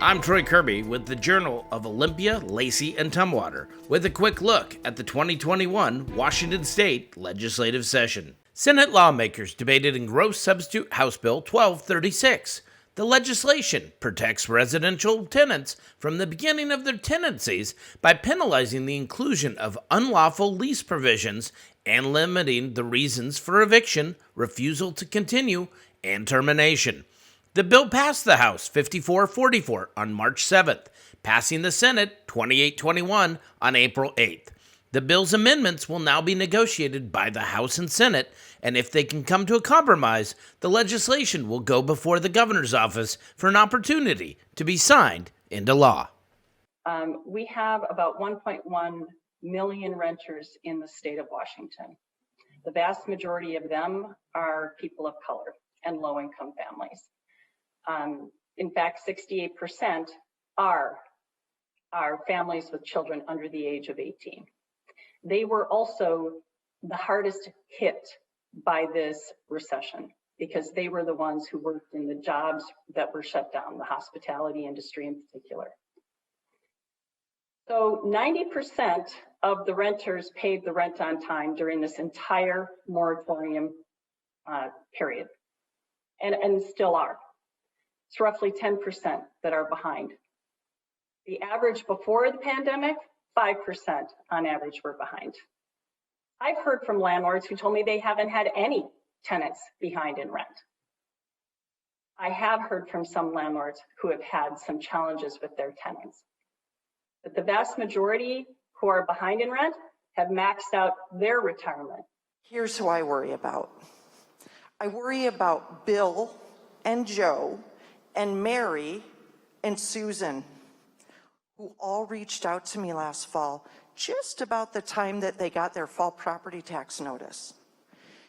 I'm Troy Kirby with the Journal of Olympia, Lacey, and Tumwater with a quick look at the 2021 Washington State Legislative Session. Senate lawmakers debated Engrossed Substitute House Bill 1236. The legislation protects residential tenants from the beginning of their tenancies by penalizing the inclusion of unlawful lease provisions and limiting the reasons for eviction, refusal to continue, and termination. The bill passed the House 54-44 on March 7th, passing the Senate 28-21 on April 8th. The bill's amendments will now be negotiated by the House and Senate, and if they can come to a compromise, the legislation will go before the governor's office for an opportunity to be signed into law. We have about 1.1 million renters in the state of Washington. The vast majority of them are people of color and low-income families. In fact, 68% are families with children under the age of 18. They were also the hardest hit by this recession because they were the ones who worked in the jobs that were shut down, the hospitality industry in particular. So 90% of the renters paid the rent on time during this entire moratorium period, and still are. It's roughly 10% that are behind. The average before the pandemic, 5% on average were behind. I've heard from landlords who told me they haven't had any tenants behind in rent. I have heard from some landlords who have had some challenges with their tenants. But the vast majority who are behind in rent have maxed out their retirement. Here's who I worry about. I worry about Bill and Joe and Mary and Susan, who all reached out to me last fall, just about the time that they got their fall property tax notice.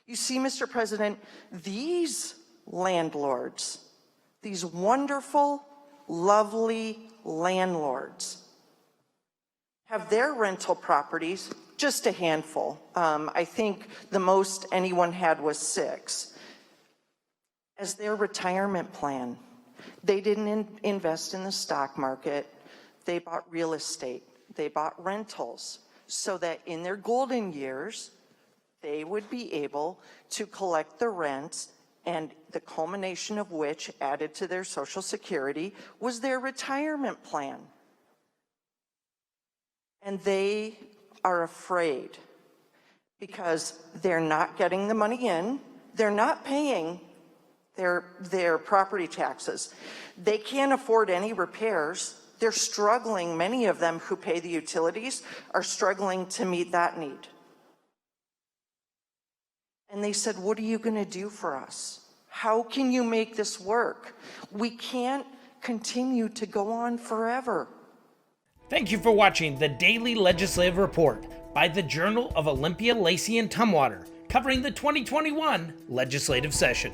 You see, Mr. President, these landlords, these wonderful, lovely landlords, have their rental properties, just a handful. I think the most anyone had was 6, as their retirement plan. They didn't invest in the stock market. They bought real estate. They bought rentals so that in their golden years, they would be able to collect the rents, and the culmination of which, added to their Social Security, was their retirement plan. And they are afraid because they're not getting the money in. They're not paying their property taxes. They can't afford any repairs. They're struggling. Many of them who pay the utilities are struggling to meet that need. And they said, what are you going to do for us? How can you make this work? We can't continue to go on forever. Thank you for watching the Daily Legislative Report by the Journal of Olympia, Lacey, and Tumwater, covering the 2021 legislative session.